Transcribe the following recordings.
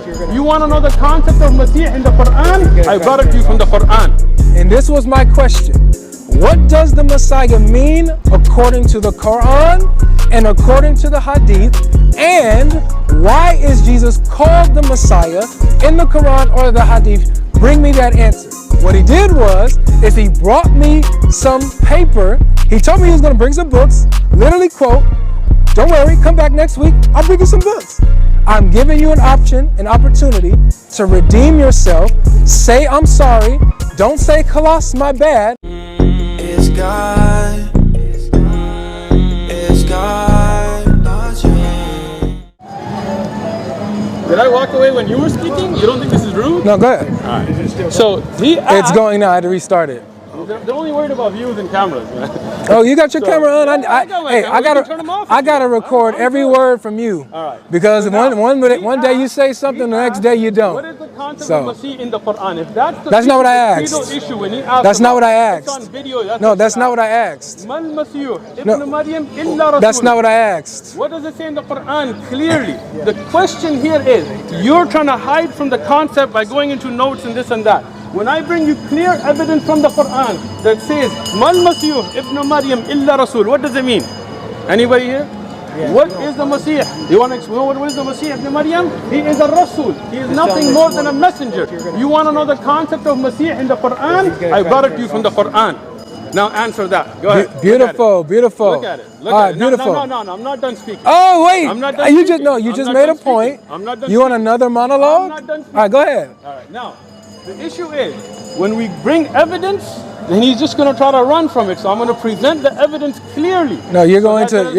You want to know the concept of Masih in the Quran? I brought it to you from the Quran. And this was my question. What does the Messiah mean according to the Quran and according to the Hadith? And why is Jesus called the Messiah in the Quran or the Hadith? Bring me that answer. What he did was, he brought me some paper. He told me he was going to bring some books. Literally quote, "Don't worry, come back next week. I'll bring you some books." I'm giving you an option, an opportunity to redeem yourself. Say I'm sorry. Don't say "Khalas, my bad." It's God. It's God. Did I walk away when you were speaking? You don't think this is rude? No, go ahead. All right. So he asked, It's going now. I had to restart it. They're only worried about views and cameras, man. Oh, you got your camera on? Hey, I gotta record every word from you. All right. Because one day you say something, the next day you don't. What is the concept of Masih in the Quran? If that's not what I asked. Issue when he asked that's not what I it's asked. on video, No, that's not what I asked. Mal Masih ibn No, Maryam illa Rasul. that's not what I asked. What does it say in the Quran clearly? The question here is, you're trying to hide from the concept by going into notes and this and that. When I bring you clear evidence from the Quran that says, Mal Masih ibn Maryam illa Rasul, what does it mean? Anybody here? Yeah. What is the Masih? You want to explain what is the Masih ibn Maryam? He is a Rasul. He is nothing more than a messenger. You want to know the concept of Masih in the Quran? I brought it to you from the Quran. Now answer that. Go ahead. Beautiful, beautiful. Look at it. Look All at right, it. beautiful. No, I'm not done speaking. Oh, wait. I'm not done You speaking. just made a point. I'm not done You want speaking. another monologue? I'm not done speaking. All right, go ahead. All right, now, the issue is, when we bring evidence, then he's just going to try to run from it. So I'm going to present the evidence clearly. No, you're going so to.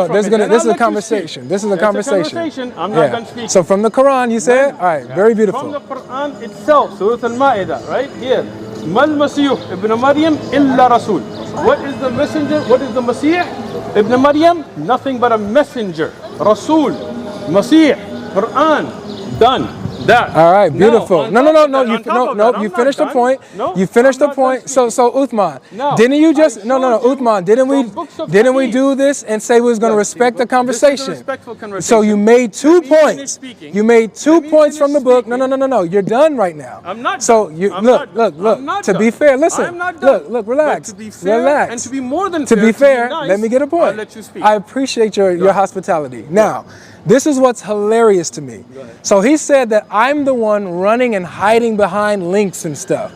This is a I'll conversation. This is a conversation. I'm not done speaking. So from the Quran, you said? All right, very beautiful. From the Quran itself, Surah Al-Ma'idah, right here. Mal Masih ibn Maryam illa Rasul. What is the messenger? What is the Masih ibn Maryam? Nothing but a messenger. Rasul, Masih, Quran, done. That. All right, beautiful. No. You finished the point. You finished the point. So Uthman, didn't you just? No, Uthman, didn't we do this and say we was going to respect the conversation? Respectful conversation. So you made 2 points. You made 2 points from the book. No. You're done right now. I'm not. So you look. To be fair, listen. I'm not done. Look, relax. But to be fair, relax. and to be more than to fair, be fair, nice, let me get a point. I'll let you speak. I appreciate your hospitality. Now, this is what's hilarious to me. So he said that I'm the one running and hiding behind links and stuff.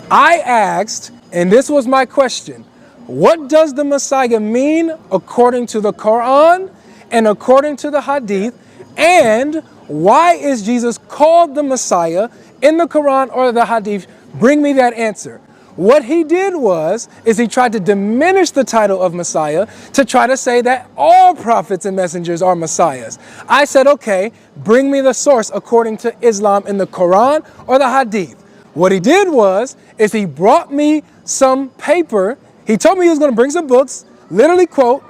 I asked, and this was my question, what does the Messiah mean according to the Quran and according to the Hadith? And why is Jesus called the Messiah in the Quran or the Hadith? Bring me that answer. What he did was, he tried to diminish the title of Messiah to try to say that all prophets and messengers are messiahs. I said, okay, bring me the source according to Islam in the Quran or the Hadith. What he did was, he brought me some paper. He told me he was going to bring some books, literally quote,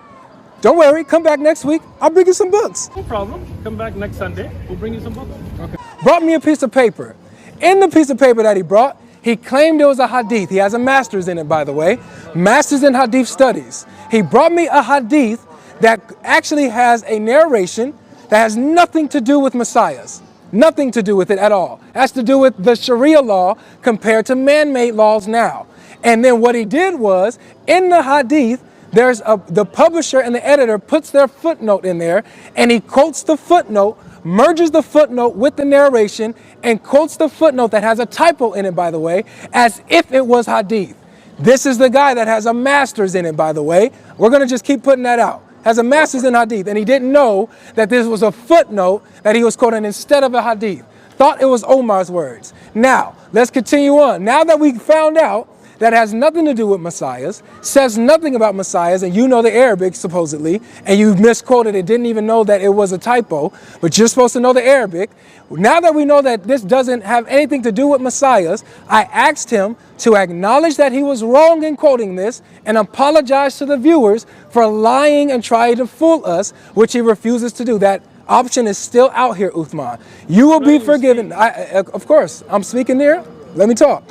"Don't worry, come back next week. I'll bring you some books." No problem. Come back next Sunday. We'll bring you some books. Okay. Brought me a piece of paper. In the piece of paper that he brought, he claimed it was a hadith. He has a master's in it, by the way. Master's in hadith studies. He brought me a hadith that actually has a narration that has nothing to do with messiahs. Nothing to do with it at all. It has to do with the Sharia law compared to man-made laws now. And then what he did was, in the hadith, the publisher and the editor puts their footnote in there, and he quotes the footnote, merges the footnote with the narration, and quotes the footnote that has a typo in it, by the way, as if it was hadith. This is the guy that has a master's in it, by the way. We're going to just keep putting that out. Has a master's in hadith, and he didn't know that this was a footnote that he was quoting instead of a hadith. Thought it was Omar's words. Now, let's continue on. Now that we found out that has nothing to do with messiahs, says nothing about messiahs, and you know the Arabic, supposedly, and you misquoted it, didn't even know that it was a typo, but you're supposed to know the Arabic. Now that we know that this doesn't have anything to do with messiahs, I asked him to acknowledge that he was wrong in quoting this and apologize to the viewers for lying and trying to fool us, which he refuses to do. That option is still out here, Uthman. You will be forgiven. Of course, I'm speaking there. Let me talk.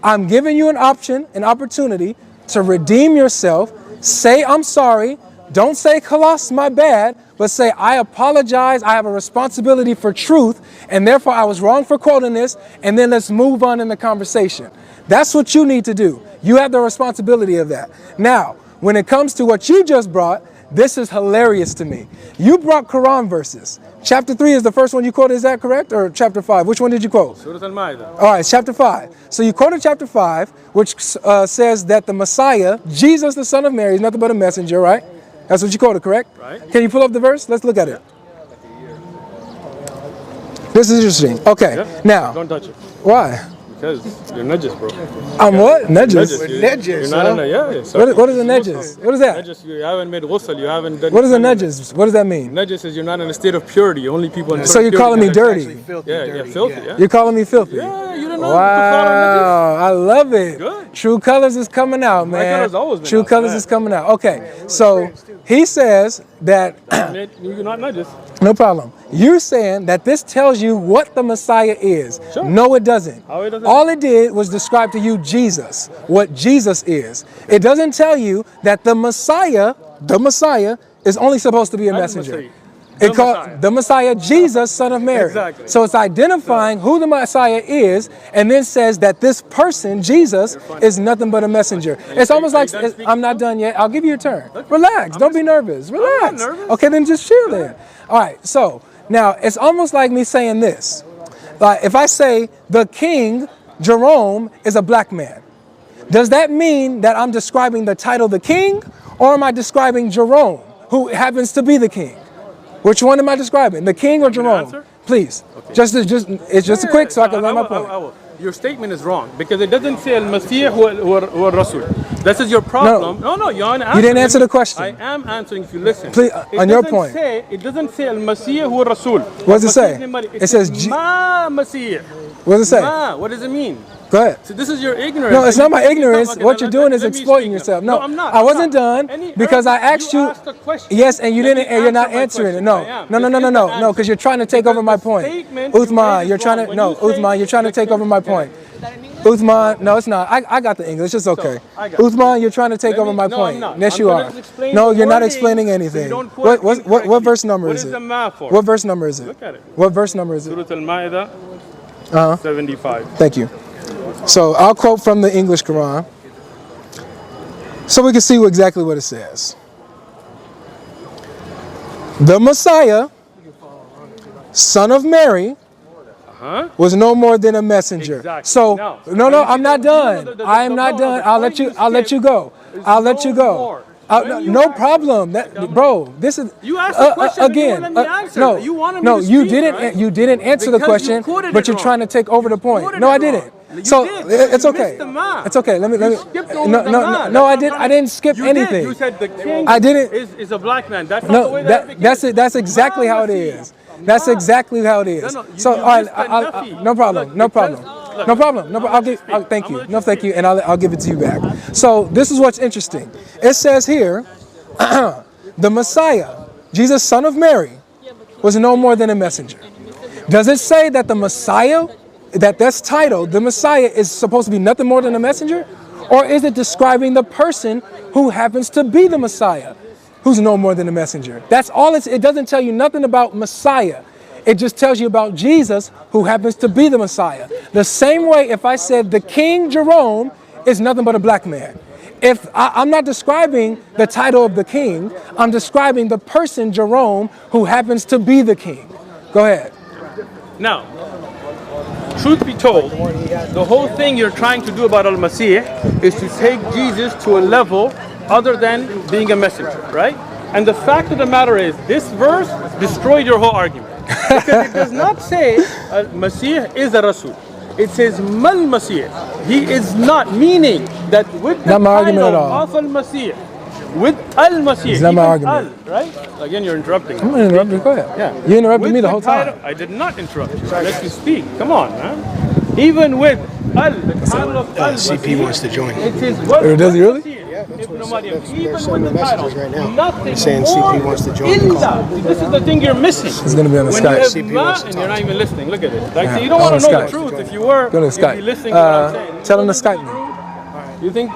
I'm giving you an option, an opportunity to redeem yourself. Say I'm sorry. Don't say "Khalas, my bad." but say, I apologize, I have a responsibility for truth, and therefore I was wrong for quoting this, and then let's move on in the conversation. That's what you need to do. You have the responsibility of that. Now, when it comes to what you just brought, this is hilarious to me. You brought Quran verses. Chapter 3 is the first one you quoted, is that correct? Or chapter 5? Which one did you quote? Surah Al-Ma'idah. All right, chapter 5. So you quoted chapter 5, which says that the Messiah, Jesus the son of Mary, is nothing but a messenger, right? That's what you quoted, correct? Right. Can you pull up the verse? Let's look at it. This is interesting. Okay, Yep. now. Don't touch it. Why? Because you're najis, bro. I'm what? Najis? You're not a, yeah. So What is a najis? What is that? najis, you haven't made ghusl, you haven't done. What is a najis? What does that mean? Najis is you're not in a state of purity. Only people in So you're calling me dirty? Yeah, filthy. Yeah. You're calling me filthy? Yeah, you don't know. Wow, I love it. Good. True colors is coming out, man. colors always been True out, colors man. is coming out. Okay, so he says that, You're not najis. no problem. You're saying that this tells you what the Messiah is. Sure. No, it doesn't. How it doesn't? All it did was describe to you Jesus, what Jesus is. It doesn't tell you that the Messiah is only supposed to be a Not the messenger. Messiah. It The called Messiah. the Messiah, Jesus, son of Mary. Exactly. So it's identifying who the Messiah is, and then says that this person, Jesus, is nothing but a messenger. It's almost like, done speaking I'm not done yet. I'll give you your turn. Relax. Don't be nervous. Relax. nervous. Okay, then just chill there. All right. So now it's almost like me saying this. Like if I say the King Jerome is a black man, does that mean that I'm describing the title the king, or am I describing Jerome, who happens to be the king? Which one am I describing, the king or Jerome? answer? Please, Okay. it's just a quick so I can learn my point. I will. Your statement is wrong because it doesn't say Al-Masih wa Rasul. This is your problem. No, you're You didn't answer the question. I am answering if you listen. Please, It on your doesn't point. It doesn't say Al-Masih wa Rasul. What does it say? It It says Ma Masih. What does it say? Ma. What does it mean? Go ahead. So this is your ignorance. No, it's not my You- ignorance. Okay, What you're doing is let me exploiting speak yourself. now. No, I'm not. I wasn't done because I asked you. asked a question. Yes, and you Let didn't, me and you're not answer my answering it. question. No, I am. no, because you're trying to take over my Because the point. statement you made Uthman, is you're trying wrong. to, When no, you say Uthman, you're trying to the take over my king- point. Uthman, no, it's not. I got the English. It's okay. I got it. Uthman, you're trying to take Let over me- my no, point. I'm not. Yes, I'm you gonna are. explain No, the you're not wording explaining so you anything. don't quote What incorrectly. verse number What is is it? the ma for? What verse number is it? Look at it. What verse number is it? Surah Al-Ma'idah, 75. Thank you. So I'll quote from the English Quran so we can see exactly what it says. The Messiah, son of Mary, was no more than a messenger. Exactly. So Now, no, I'm not you know done. the- I am not no, done. the I'll point let you you go. is I'll let no you go. more. No, When you no ask- problem. Bro, this is You asked the question, but you again. won't let me answer. No, You wanted me no, to you speak, didn't. right? You didn't answer the Because you question, quoted but it you're wrong. trying to take over the point. quoted No, it I wrong. didn't. You So did. it's You okay. missed the mark. It's okay. Let me. Skipped over No, the no, man. no. I That's did. what I didn't skip you anything. Did. You said the king I didn't. is a black man. That's not the way that it That's begins. it. That's exactly how it is. That's exactly how it is. No, you So, all right, missed the Nafi. no problem. Look, No because- problem. look, No problem. No problem. Thank I'm you. gonna let No, you thank speak. you, and I'll give it to you back. So this is what's interesting. It says here, the Messiah, Jesus, son of Mary, was no more than a messenger. Does it say that the Messiah, that's titled, the Messiah is supposed to be nothing more than a messenger? Or is it describing the person who happens to be the Messiah, who's no more than a messenger? That's all it doesn't tell you nothing about Messiah. It just tells you about Jesus, who happens to be the Messiah. The same way if I said the King Jerome is nothing but a black man. If I'm not describing the title of the king, I'm describing the person Jerome who happens to be the king. Go ahead. Now, truth be told, the whole thing you're trying to do about Al-Masih is to take Jesus to a level other than being a messenger, right? And the fact of the matter is, this verse destroyed your whole argument. Because it does not say Al-Masih is a Rasul. It says Mal Masih. He is not, meaning that with the Not my argument title at all. of Al-Masih, with Al-Masih, It's not my even argument. Al, right? Again, you're interrupting. I'm gonna interrupt you. Go ahead. Yeah. You interrupted With me the whole title- time. I did not interrupt you. I let you speak. Come on, man. Even with Al, the title of Al, CP wants to join. It is what? Does he really? Ibn Maryam. Even sending with the title, messages right now. nothing Saying more CP wants to join the illa. This is the thing you're missing. It's gonna be on the When Skype. you have CP ma wants to and talk you're not to even listening. Look at it. Like, Yeah, you don't on want the to know Skype. the truth. If you were, Go to you'd Skype. be listening to what I'm saying. Tell him to Skype me. You think?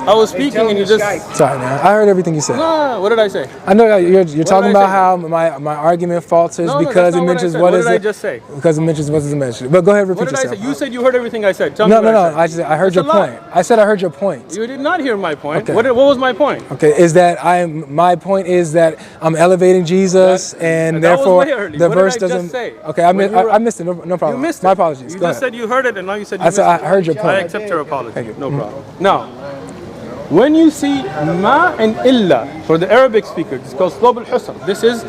I was speaking and you just. Sorry, man. I heard everything you said. No, what did I say? I know you're talking did I about say? how my argument falters No, because that's it not mentions what what I is said. What it. did I just say? Because it mentions what is the message. But go ahead, repeat What did I yourself. say? You said you heard everything I said. Tell No, me no, what no. I heard That's your a lie. point. I said I heard your point. You did not hear my point. Okay. What was my point? Okay, is that my point is that I'm elevating Jesus, and that was therefore way early. the What did verse I just doesn't. say? Okay, When you were- I missed it. No problem. You missed it. My apologies. You Go just ahead. said you heard it, and now you said you I said missed I heard your it. point. I accept your apology. Thank you. No problem. Now, when you see ma and illa for the Arabic speaker, it's called slab al-husr. This is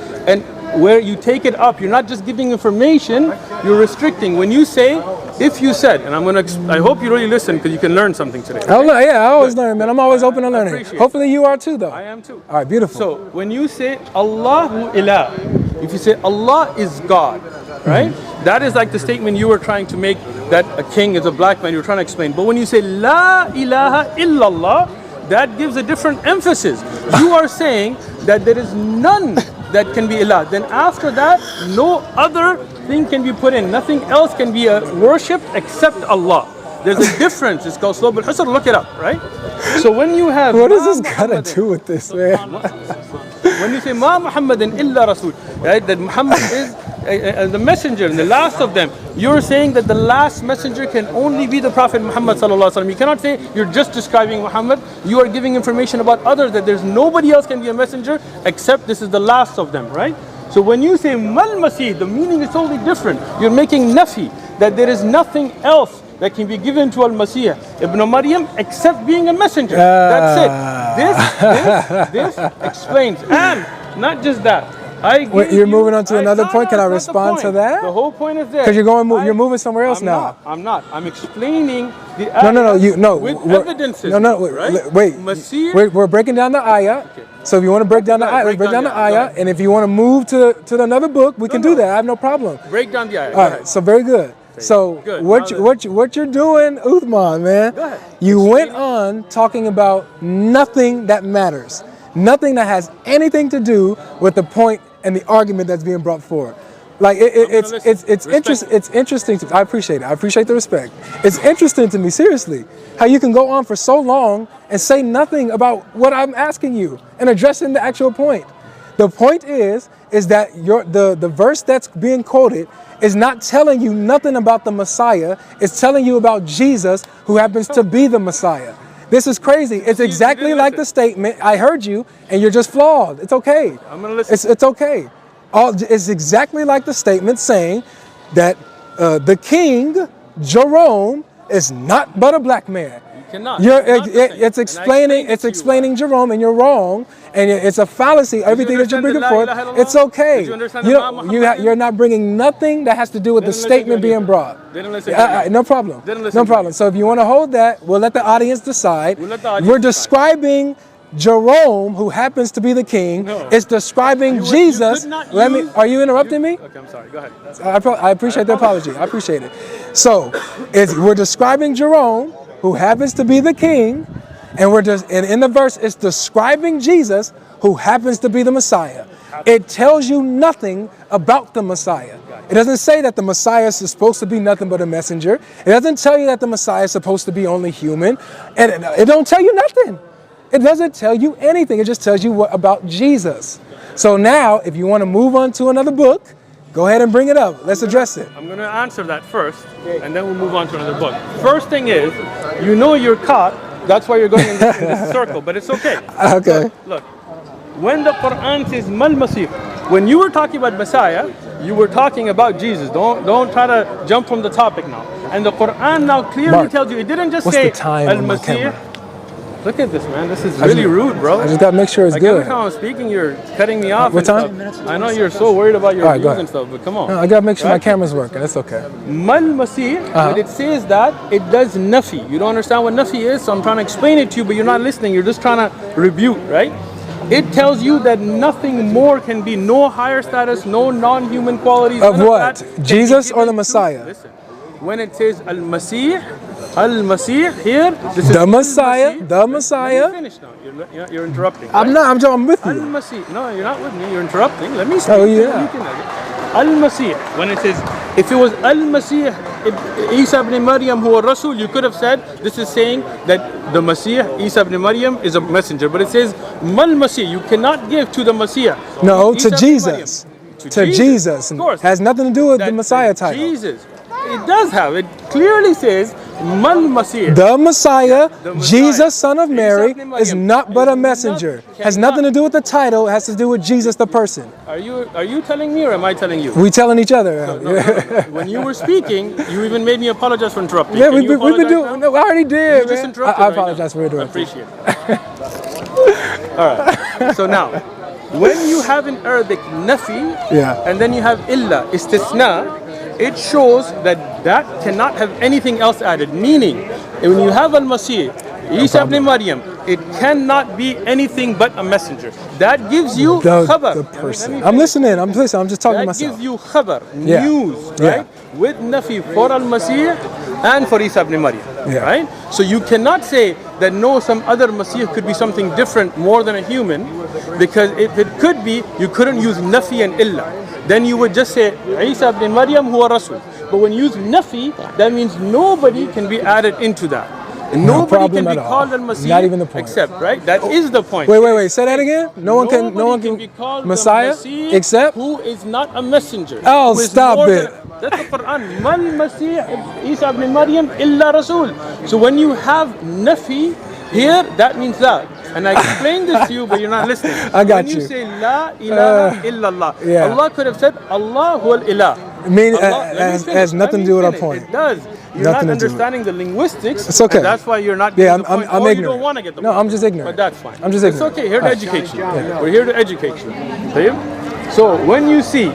where you take it up. You're not just giving information, you're restricting. When you say, if you said, and I hope you really listen because you can learn something today. Oh, no, yeah, I always learn, man. I'm always open to learning. appreciate it. Hopefully you are too, though. I am too. All right, beautiful. So when you say Allahu ilah, if you say Allah is God, right? That is like the statement you were trying to make that a king is a black man, you're trying to explain. But when you say La ilaha illallah, that gives a different emphasis. You are saying that there is none that can be ilah. Then after that, no other thing can be put in. Nothing else can be worshipped except Allah. There's a difference. It's called Slab al-Husr. Look it up, right? So when you have What does this got to do with this, man? when you say Ma Muhammadan illa Rasul, right? That Muhammad is the messenger and the last of them. You're saying that the last messenger can only be the Prophet Muhammad sallallahu alaihi wasallam. You cannot say you're just describing Muhammad. You are giving information about others that there's nobody else can be a messenger except this is the last of them, right? So when you say Mal Masih, the meaning is totally different. You're making nafi, that there is nothing else that can be given to Al-Masih Ibn Maryam except being a messenger. That's it. This explains. And not just that. Wait, you're moving on to another point. Can I respond to that? The whole point is there. Because you're moving somewhere else now. I'm not. I'm explaining the No. with evidences. Wait. Masih, We're breaking down the ayah. Okay. So if you want to break down the ayah, let's break down the ayah. And if you want to move to another book, we can do that. I have no problem. break down the ayah. All right. So very good. So Good. what you're doing, Uthman, man? Go ahead. You went on talking about nothing that matters, nothing that has anything to do with the point and the argument that's being brought forward. Like it's interesting. I appreciate it. I appreciate the respect. It's interesting to me, seriously, how you can go on for so long and say nothing about what I'm asking you and addressing the actual point. The point is that the verse that's being quoted is not telling you nothing about the Messiah. It's telling you about Jesus, who happens to be the Messiah. This is crazy. It's exactly like the statement. I heard you, and you're just flawed. It's okay. I'm gonna listen. It's okay. It's exactly like the statement saying that the king, Jerome, is not but a black man. Cannot. It's explaining Jerome, and you're wrong, and it's a fallacy. Everything that you're bringing forth, it's okay. Did you understand You're not bringing nothing that has to do with the statement being brought. Didn't listen. No problem. Didn't listen. No problem. So if you want to hold that, we'll let the audience decide. We're describing Jerome, who happens to be the king. No. It's describing Jesus. Are you interrupting me? Okay, I'm sorry. Go ahead. I appreciate the apology. I appreciate it. So we're describing Jerome, who happens to be the king, and in the verse it's describing Jesus, who happens to be the Messiah. It tells you nothing about the Messiah. It doesn't say that the Messiah is supposed to be nothing but a messenger. It doesn't tell you that the Messiah is supposed to be only human. And it don't tell you nothing. It doesn't tell you anything. It just tells you about Jesus. So now, if you want to move on to another book, go ahead and bring it up. Let's address it. I'm going to answer that first, and then we'll move on to another book. First thing is, you know you're caught. That's why you're going in this circle, but it's okay. Okay. Look, when the Quran says Mal Masih, when you were talking about Messiah, you were talking about Jesus. Don't try to jump from the topic now. And the Quran now clearly tells you, it didn't just say Al-Masih. Look at this, man. This is really rude, bro. I just got to make sure it's good. Every time I'm speaking, you're cutting me off. What time? I know you're so worried about your views and stuff, but come on. No, I got to make sure my camera's working. That's okay. Mal Masih, when it says that, it does nafi. You don't understand what nafi is, so I'm trying to explain it to you, but you're not listening. You're just trying to rebuke, right? It tells you that nothing more can be, no higher status, no non-human qualities. Of what? Jesus or the Messiah? Listen, when it says Al-Masih here, this is the Messiah. The Messiah. Let me finish now. You're interrupting. Right? I'm with you. Al-Masih. No, you're not with me. You're interrupting. Let me speak. Oh, yeah. Al-Masih. When it says, if it was Al-Masih Isa ibn Maryam huwa Rasul, you could have said this is saying that the Messiah, Isa ibn Maryam, is a messenger. But it says Mal Masih. You cannot give to the Messiah. No, Isa to ibn Jesus. Maryam. To Jesus. Of course. Has nothing to do with the That Messiah title. Jesus. It does have. It clearly says Mal Masih. The Messiah, The Messiah, Jesus, son of Isa Mary, ibn is Maryam, not but a is not- messenger. Has cannot- nothing to do with the title. It has to do with Jesus, the person. Are you telling me or am I telling you? We telling each other. No. When you were speaking, you even made me apologize for interrupting. Yeah, Can we've you been apologize doing. now? No, I already did, You just man. interrupted I right apologize now. for interrupting. Appreciate it. All right. So now, when you have in Arabic nafi, Yeah. and then you have illa, istisna, it shows that that cannot have anything else added. Meaning, when you have al-Masih, Isa ibn Maryam, it cannot be anything but a messenger. That gives you khabar. The person. I'm listening. I'm listening. I'm just talking to That myself. gives you khabar, Yeah. news, Yeah. right? With nafi for al-Masih and for Isa ibn Maryam, Yeah. right? So you cannot say that no, some other Masih could be something different more than a human, because if it could be, you couldn't use nafi and illa. Then you would just say Isa ibn Maryam huwa Rasul. But when you use nafi, that means nobody can be added into that. And No nobody problem can be at all. called al-Masih Not even the point. except, right? That is the point. Wait. Say that again. No one can be called Messiah the Masih except. who is not a messenger. Oh, who is stop more it. That's the Quran. Mal Masih Isa ibn Maryam illa Rasul. So when you have nafi here, that means that. And I explained this to you, but you're not listening. I got when you. you say La ilaha illallah, yeah. Allah could have said Allah huwal ilah. Has nothing to do with our point. It does. You're Nothing not to do with it. understanding the linguistics. It's okay. And that's why you're not Yeah, getting the point. I'm or ignorant. you don't want to get the No, point. I'm just ignorant. But that's fine. I'm just ignorant. It's okay. Here to Right. educate you. We're here to educate you. طيب? So when you see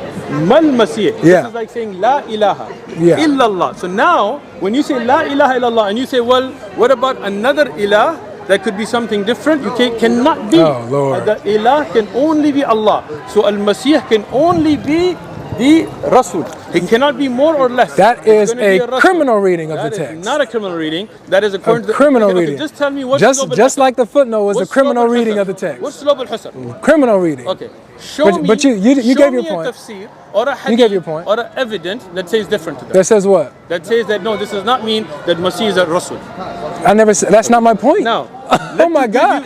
Mal Masih, Yeah. this is like saying La ilaha Yeah. illallah. So now, when you say La ilaha illallah and you say, well, what about another ilah? That could be something different. You cannot be. Oh, Lord. The ilah can only be Allah. So Al-Masih can only be the Rasul. It cannot be more or less. That It's is gonna be a Rasul. criminal reading of That the is text. not a criminal reading. That is according to the criminal okay, reading. Just tell me what Just like the footnote was the criminal reading of the text. What's Slob al-Hasr? Criminal reading. Okay. Show But you show gave your me point. a tafsir or a hadith You gave your point. or an evidence that says different to that. That says what? That says that no, this does not mean that Masih is a Rasul. I never said. That's not my point. Now, Oh my God!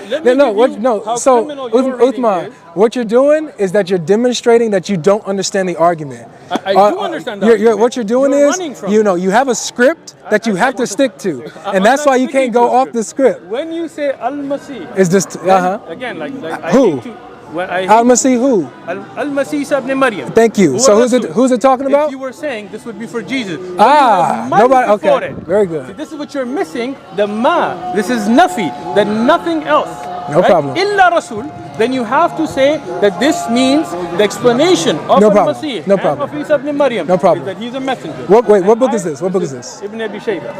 how So criminal your reading Uthman, is. what you're doing is that you're demonstrating that you don't understand the argument. I do understand the argument. What you're doing You're is, running from you it. know, you have a script that you have to stick to, I'm and that's not why you sticking can't go to a off the script. When you say Al-Masih, It's just again, like I Who? hate to, when I hate Al-Masih who? Al-Masih Isa ibn Maryam. Thank you. Huwa So Rasul. who's it talking about? If you were saying this would be for Jesus. but you Ah, have ma nobody. before Okay, it. very See, good. this is what you're missing. The ma. This is nafi. That nothing else. No problem. Illa Rasul. Then you have to say that this means the explanation of No problem. Al-Masih No and problem. of Isa ibn Maryam. No problem. Is that he's a messenger. What And book is this? What book is this? Ibn Abi Shayba.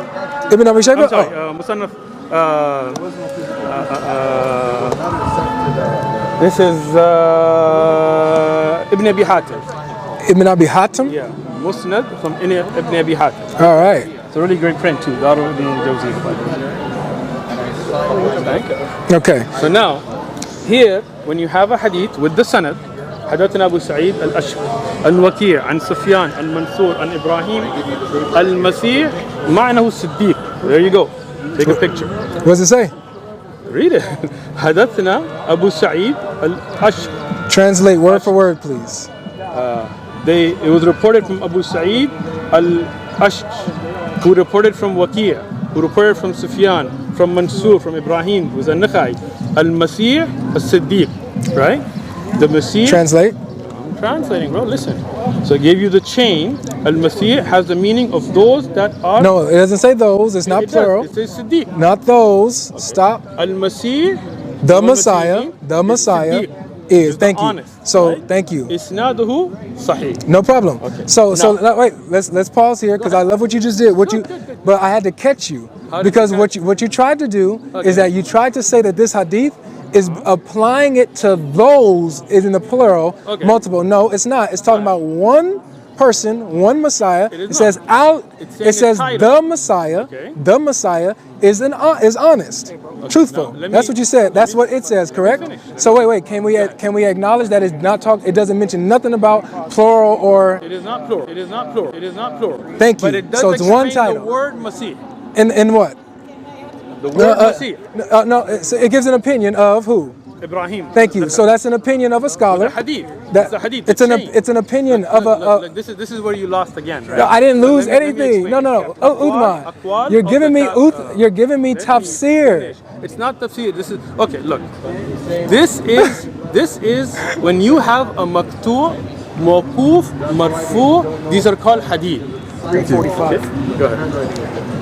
Ibn Abi Shayba? I'm sorry. Oh. Musannaf. This is Ibn Abi Hatim. Ibn Abi Hatim? Yeah, Musnad from Ibn Abi Hatim. All right. It's a really great print too. Darul Ibn Jawzi. Okay. So now, here, when you have a hadith with the sanad, حدثنا أبو سعيد الأشقر الوكيع عن سفيان المنصور عن إبراهيم المسيح معنه الصديق. There you go. Take a picture. What does it say? Read it. حدثنا أبو سعيد الأشقر. Translate word for word, please. It was reported from Abu Sa'id al-Ashq, who reported from Waqi', who reported from Sufyan, from Mansur, from Ibrahim, who's a Nakhai, al-Masih al-Siddiq, right? The Masih. Translate. I'm translating, bro, listen. So I gave you the chain. Al-Masih has the meaning of those that are. No, it doesn't say those. It's not It does. plural. It says Siddiq. Not those. Stop. Al-Masih. The Messiah. The is Messiah Siddiq. is. the Thank you. honest, So right? thank you. Isnaduhu sahih. No problem. Okay. So Now- wait. Let's pause here because I love what you just did. What you, Good. but I had to catch you How did because you catch what you tried to do Okay. is that you tried to say that this hadith is applying it to those is in the plural, Okay. multiple. No, it's not. It's talking about one person, one Messiah. It is It says not. out. It's saying It says a title. the Messiah. Okay. The Messiah is honest, truthful. now let That's me- what you said. That's what it says, correct? finish. So wait. Can we acknowledge that it's not talk? It doesn't mention nothing about plural or It is not plural. It is not plural. It is not plural. Thank you. But it does So it's explain one title. the word Masih. in what? The word Masih. No. It gives an opinion of who? Ibrahim. Thank you. So that's an opinion of a scholar. It's a hadith. That- It's a hadith. It's chain. an opinion Look, of a. look, this is where you lost again, right? No, I didn't lose Let me anything. explain. No. Oh, Uthman, Aqwal you're of giving the me you're giving me Let me tafsir. finish. It's not tafsir. This is okay. Look, this is when you have a maqtu', mawquf, marfu'. These are called hadith. 345. Go ahead.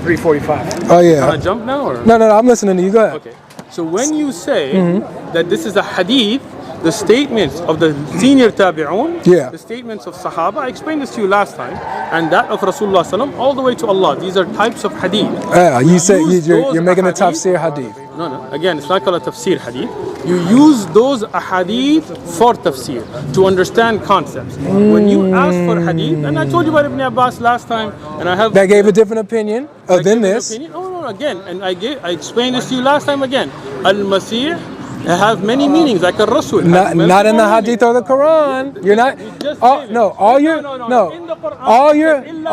345. Oh Can I yeah. jump now or? No. I'm listening to you. Go ahead. Okay. So when you say that this is a hadith, the statements of the senior tabi'un, Yeah. the statements of Sahaba, I explained this to you last time, and that of Rasulullah sallam, all the way to Allah. These are types of hadith. Yeah, you said use you're those making a ahadith- tafsir hadith. No. Again, it's not called a tafsir hadith. You use those ahadith for tafsir, to understand concepts. When you ask for hadith, and I told you about Ibn Abbas last time, and I have That gave a different opinion I than gave an this. opinion. No, again, and I explained this to you last time again. Al-Masih have many meanings, like a Rasul. Not in the hadith or the Quran. You're not. just All, gave it. no, all you're No. In the Quran, all it you're said, "Illa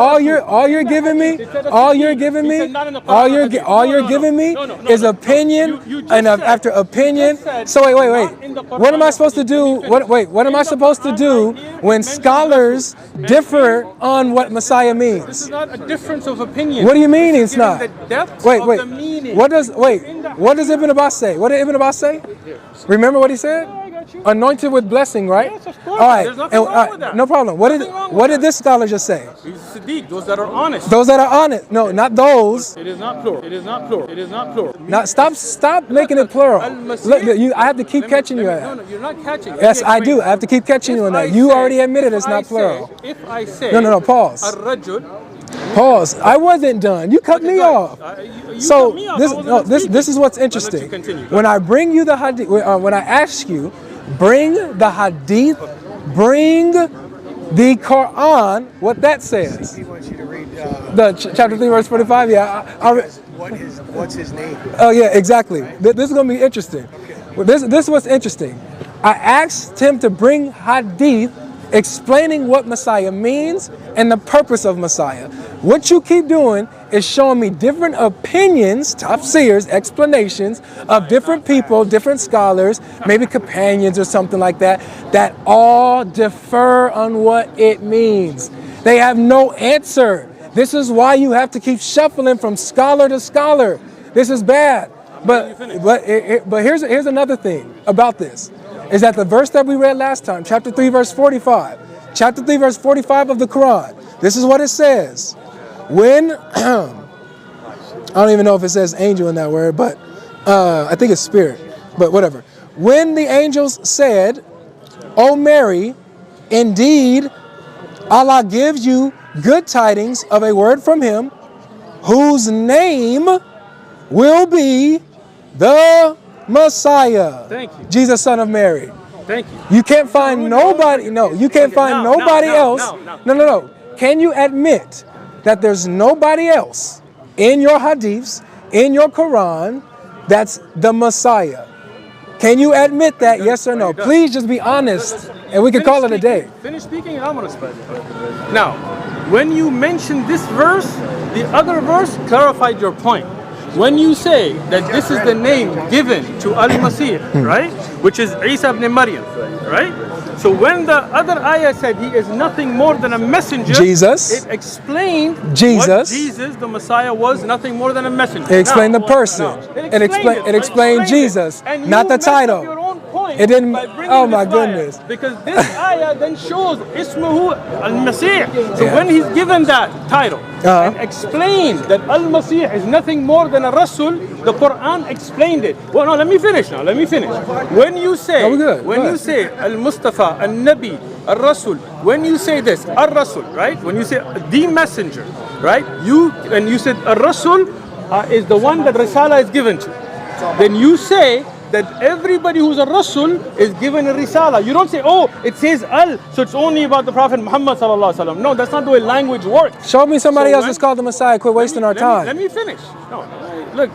all you're giving me, It said a all hadith. you're giving He me, said not in the Quran all or you're hadith. all No, you're no, giving me no, is no. opinion You just and said- after opinion. you just said So wait. not in the Quran What am I or supposed to hadith. do? Let me finish. What am In I the supposed to Quran do right here, when it mentions scholars Rasul. differ on what Messiah This means? is not a difference of opinion. What do you mean This is it's not? giving the depth Wait. of the meaning. What does In the what does Ibn Abbas say? What did Ibn Abbas say? Remember what he said? I got you. Anointed with blessing, right? Yes, of course. All right. There's nothing wrong with that. No problem. Nothing wrong with What did that. this scholar just say? He's Siddiq, those that are honest. Those that are honest. No, not those. It is not plural. It is not plural. It is not plural. Not stop making it plural. Al-Masih- Look, I have to keep catching you at No, that. you're not catching. Let Yes, me I explain. do. I have to keep catching you on that. If You I say- already admitted it's if not I say- plural. If I say No, pause. Ar-rajul, Pause. I wasn't done. You cut me off. you So cut me off. I this wasn't no, done this speaking. is what's I'll let you interesting. continue. When I bring you the hadith, when I ask you, bring the hadith, bring the Quran, what that says. He wants you to read The chapter 3 verse 45. Yeah. what's his name. Oh yeah, exactly. This is gonna be interesting. Well, this is what's interesting. I asked him to bring hadith explaining what Messiah means and the purpose of Messiah. What you keep doing is showing me different opinions, tafsirs, explanations of different people, different scholars, maybe companions or something like that, that all differ on what it means. They have no answer. This is why you have to keep shuffling from scholar to scholar. This is bad. But here's another thing about this, is that the verse that we read last time, chapter 3, verse 45, chapter 3, verse 45 of the Quran, this is what it says. When, I don't even know if it says angel in that word, but I think it's spirit, but whatever. When the angels said, "O Mary, indeed, Allah gives you good tidings of a word from him, whose name will be the Messiah." Thank you. Jesus, son of Mary. Thank you. You can't find nobody, no, you can't find now, nobody now, else. now. No. Can you admit that there's nobody else in your hadiths, in your Quran, that's the Messiah? Can you admit that, yes or no? Please just be honest, and we can call it a day. Finish speaking and I'm going to spread it. Now, when you mention this verse, the other verse clarified your point. When you say that this is the name given to Al-Masih, right? Which is Isa ibn Maryam, right? So when the other ayah said he is nothing more than a messenger, Jesus. it explained Jesus. what Jesus, the Messiah, was nothing more than a messenger. It explained Now, the person. It It explained Jesus, And not you the messed up title. your own point It didn't- by bringing oh my this ayah, goodness. Because this ayah then shows Ismuhu Al-Masih. So Yeah. when he's given that title and explained that Al-Masih is nothing more than a Rasul, the Quran explained it. Well, no, let me finish now. Let me finish. When you say, No, we're good. when Go you ahead. say Al-Mustafa, Al-Nabi, Al-Rasul, when you say this, Al-Rasul, right? When you say the messenger, right? And you said Al-Rasul is the one that Risala is given to. Then you say that everybody who's a Rasul is given a Risala. You don't say, oh, it says Al, so it's only about the Prophet Muhammad sallallahu alaihi wasallam. No, that's not the way language works. Show me somebody So else that's called the Messiah. Quit wasting our time. Let me finish. No, look,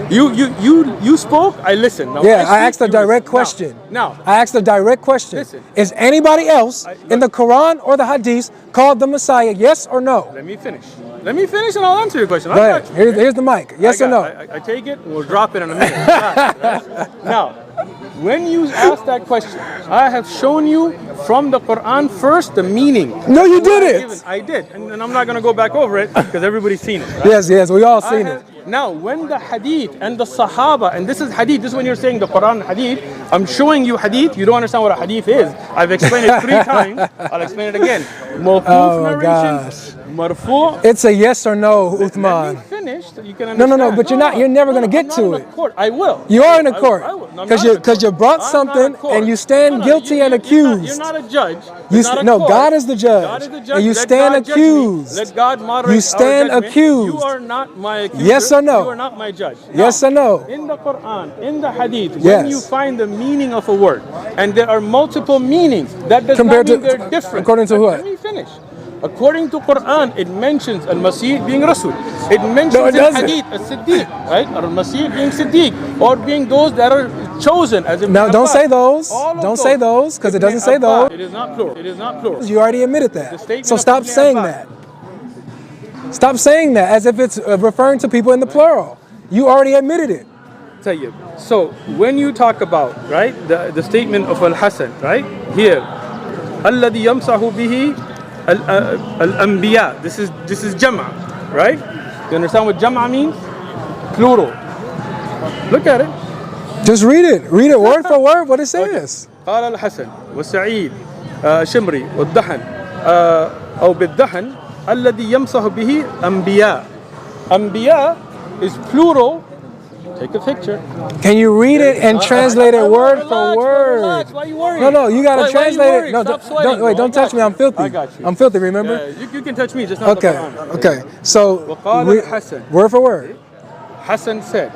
you spoke, I listened. Now, Yeah, I speak, asked a you direct listen. question. Now, I asked a direct question. Listen. Is anybody else in the Quran or the Hadith called the Messiah? Yes or no? let me finish. Let me finish and I'll answer your question. Go I ahead. got you. Here's the mic. Yes I or got no? it. I take it and we'll drop it in a minute. Right? Now, when you ask that question, I have shown you from the Quran first the meaning. No, you didn't. I did. And I'm not going to go back over it because everybody's seen it. Right? Yes, we all I seen it. have- Now, when the hadith and the sahaba, and this is hadith, this is when you're saying the Quran and hadith, I'm showing you hadith, you don't understand what a hadith is. I've explained it 3 times, I'll explain it again. Mawquf Oh my narrations, marfu'. It's a yes or no, Let me Uthman. finish so you can No, understand. but you're never gonna get I'm to not in it. a court. I will. You are in a I court will. No, I'm because not in a you court. brought I'm not something in a court. and you stand guilty and accused. You're not a judge. You You're not a no, court. God is the judge. God is the judge. And you Let stand God judge me. accused. Let God moderate You stand our judgment. accused. You are not my accuser. Yes or no? You are not my judge. Yes or no? In the Quran, in the Hadith, Yes. when you find the meaning of a word, and there are multiple meanings, that does Compared not mean to- they're different. according to what? Let me finish. According to Quran, it mentions Al-Masih being Rasul. It mentions No, it in doesn't. Hadith As-Siddiq, right? Al-Masih being Siddiq, or being those that are chosen as Ibn No, don't Abbas. say those. All of Don't say those, 'cause it Ibn doesn't say Abbas. those. It is not plural. It is not plural. You already admitted The that. statement So of stop Ibn saying Abbas. that. Stop saying that as if it's referring to people in the plural. You already admitted it. Tayyib. So when you talk about, right, the statement of Al-Hasan, right, here, alladhi yamsahu bihi al-anbiya. This is jam'a, right? You understand what jam'a means? Plural. Look at it. Just read it. Read it word for word what it says. قال الحسن والسعيد شمري والدهن أو بالدهن الذي يمسح به أنبياء. أنبياء is plural. Take a picture. Can you read it and translate it word for word? Relax. Why are you worried? No, you gotta Why are you translate it. worried? No, Stop don't, sweating, wait, bro. don't I touch got me. I'm filthy. I got you. I'm filthy, remember? Yeah, you can touch me, just not Okay, the Quran. okay. So, وقال re- الحسن. word for word. Hassan said,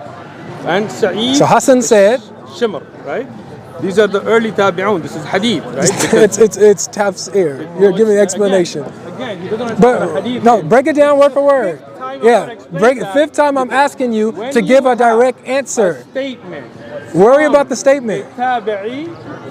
and Sa'id. So Hassan said, Shimr, right? These are the early tabi'un. This is hadith, right? Because it's tafsir. You're giving explanation. Again, he doesn't understand what But hadith no, is. break it down word for word. Fifth time I'm Yeah, gonna explain break it. that. 5th time I'm asking you When to give you a direct have answer. A statement. Worry from about the statement. Tabi'i,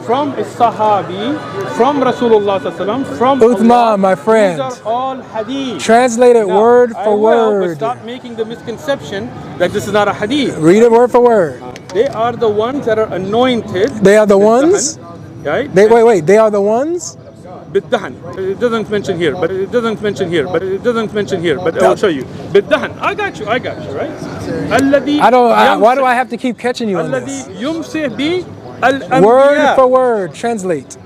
from a Sahabi, from Rasulullah sallallahu alaihi wasallam, from Uthman, Allah. my friend. These are all hadith. Translate it Now, word I for will, but word. stop making the misconception that this is not a hadith. Read it word for word. They are the ones that are anointed. They are the بالدهن, ones. Right? Wait. They are the ones. بالدهن. It doesn't mention here, but it doesn't mention here, but it doesn't mention here, but I'll show you. بالدهن. I got you, right? الذي Why do I have to keep catching you on this? الذي يمسح به الأنبياء. Word for word. Translate.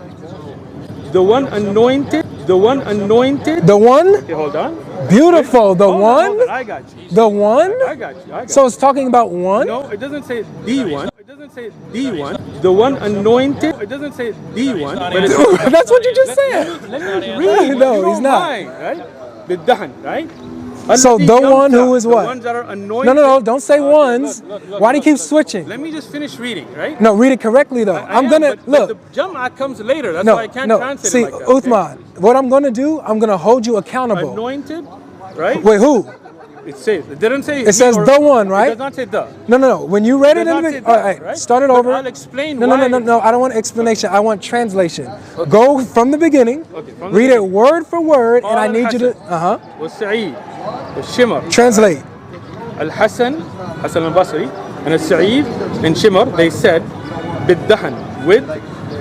The one anointed. The one anointed. The one. Okay, hold on. Beautiful. The Hold on, one. I got you. The one. I got you. So it's talking about one. No, it doesn't say the one. It doesn't say the one. The one anointed. It doesn't say the one. But it says, That's what you just said. let me read. No, You don't he's not. mind, right? بالدهن, right? So الذي the one who يمسح, is what? The ones that are anointed. No. Don't say ones. Why do you keep switching? Let me just finish reading, right? No, read it correctly though. I I'm am, gonna but look. the Jam'ah comes later. That's why I can't translate See, it like that. okay? Uthman, what I'm gonna do, I'm gonna hold you accountable. Anointed, right? Wait, who? It says. It didn't say. It says the one, It right? does not say the. No. When you read It it does in not the say all the, right, right? start it But over. I'll explain No. why. I don't want explanation. I want translation. Go from the beginning. Okay, from the read it beginning. word for word, and I قال need you to الحسن والسعيد والشمر. translate. Al-Hasan, Hasan al-Basri, and Al-Sa'id and Shimr, they said, بالدهن, with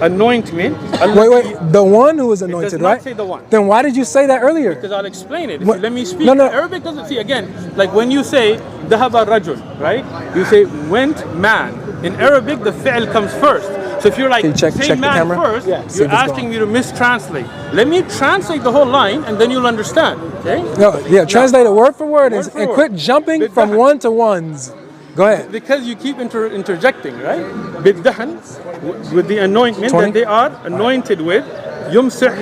anointment. Wait. The one who is It does anointed, not right? say the one. Then why did you say that earlier? Because I'll explain it. If What? you let me speak. No. Arabic doesn't see again. Like when you say ذهب الرجل, right? You say went man. In Arabic, the fi'l comes first. So if you're like Can you check say the man camera? first, Yeah. See you're if it's asking gone. me to mistranslate. Let me translate the whole line, and then you'll understand. Okay? No, yeah, translate it word for word, Word for and word. quit jumping from بالدهن. one to ones. Go ahead. Because you keep interjecting, right? بالدهن, with the anointment 20? that they are anointed with. يمسح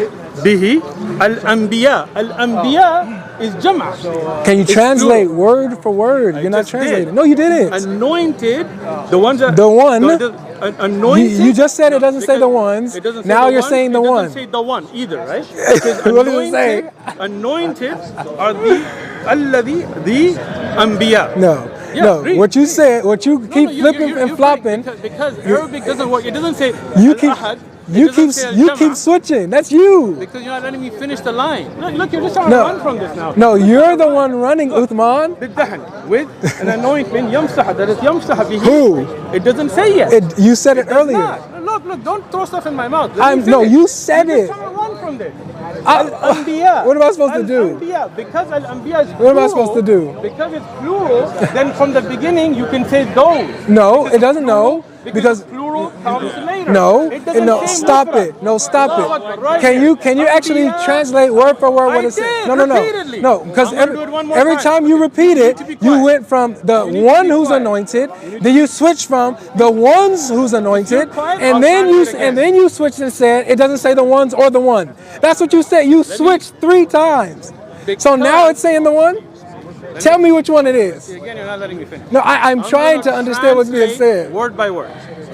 به الأنبياء. الأنبياء is جمع. Can you It's translate plural. word for word? You're not just did. translating. No, you didn't. Anointed, the ones that The one. anointed. You just said it doesn't say the because ones. it doesn't say Now the you're one, saying the it one. doesn't say the one either, right? It says What does it say? Anointed are the anbiya. No. Yeah, No. read, What you read. said, what you keep flipping and you're flopping. because Arabic doesn't work. It doesn't say You keep al-ahad. you keep you keep switching. That's you. Because you're not letting me finish the line. Look, you're just trying No. to run from this now. No, you're the one running, Uthman. بالدهن, with an anointment يمسح, that is يمسح به. Who? It doesn't say yet. You said it Does earlier. not. Look, don't throw stuff in my mouth. Let me No, finish. you said You're it. just trying to run from this. Al-Anbiya. What am I supposed to do? Al-Anbiya. Because Al-Anbiya is What am I plural, supposed to do? Because it's plural, then from the beginning you can say those. No, it doesn't know because plural comes later. no, It doesn't no, say stop mufrad. it. No, stop Allahu Akbar, right it. here. Can you actually Anbiya. translate word for word what I it says? did, No, repeatedly. no, because I'm gonna do it one more every time. time you repeat You it, need to be you quiet. went from the You need to one be who's quiet. anointed, then you switch from the ones who's anointed, quiet, and I'll then you translate again. and then you switched and said it doesn't say the ones or the one. That's what you said. You switched 3 times. So now it's saying the one. Tell me which one it is. Again, you're not letting me finish. No, I'm trying to understand what's being Translate said. word by word.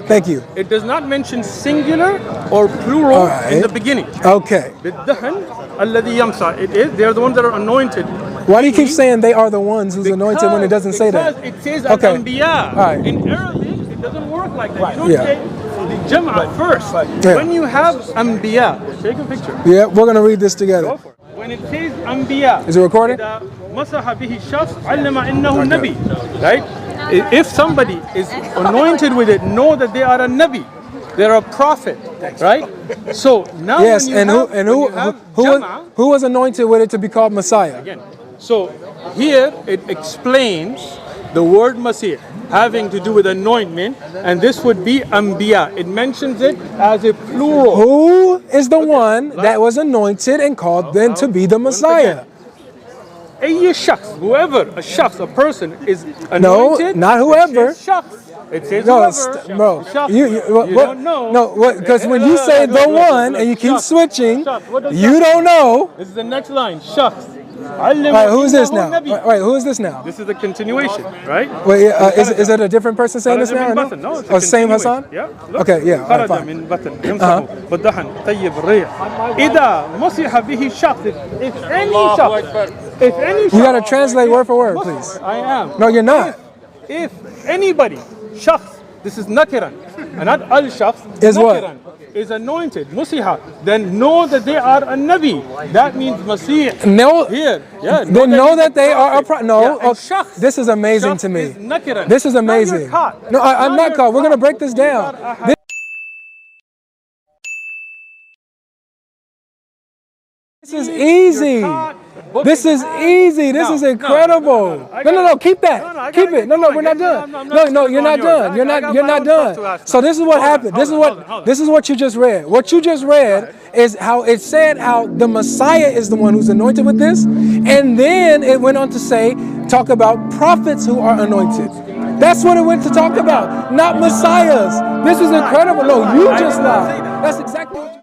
Thank you. It does not mention singular or plural right. in the beginning. Okay. بالدهن الذي يمسح. It is. They're the ones that are anointed. Why do you keep saying they are the ones who's anointed when it doesn't say that? Because it says Okay. al-anbiya. All right. In Arabic, it doesn't work like that. You don't Yeah. say the jam'a first. Yeah. When you have anbiya, take a picture. Yeah, we're gonna read this together. Go for it. When it says anbiya, Is it recording? إذا مسح به الشخص علم إنه نبي. Right? If somebody is anointed with it, know that they are a nabi. They're a prophet, right? So now Yes, when you and have, who was anointed with it to be called Messiah? again. So here it explains the word Masih having to do with anointment, and this would be anbiya. It mentions it as a plural. Who is the one that was anointed and called then to be the Messiah? أي شخص, whoever, a person is No, anointed. not whoever. It says شخص. It says No, whoever. bro. شخص. You don't know. No, because when you say the one and you keep switching, you don't know. This is the next line. شخص. All right, who's this now? Wait, who is this now? This is the continuation, right? Wait, is it a different person saying this now? Or no? No, it's Oh, same continuation. Hassan? Yeah. Look. Okay, yeah. All right, خرج fine. من بطن يمسح بالدهن طيب الريح. إذا مسح به شخص, if any شخص, You gotta translate word for word, please. I am. No, you're not. If anybody, شخص, this is nakiran, and not al-shakhs, Is what? nakiran, is anointed, musiha, then know that they are a nabi. That means Masih. No. Here, yeah. Then know that they are a prophet. No, Yeah, and oh, shakhs. this is amazing Shakhs to me. is nakiran. This is Now you're amazing. caught. No, I'm Now not you're caught. We're gonna caught. break this down. These are This is easy. This is easy. This is incredible. No. Keep that. Keep it. No, we're not done. No, you're not done. You're not done. So this is what happened. This is what you just read. What you just read is how it said how the Messiah is the one who's anointed with this, and then it went on to talk about prophets who are anointed. That's what it went to talk about, not messiahs. This is incredible. No, you just lied. That's exactly what you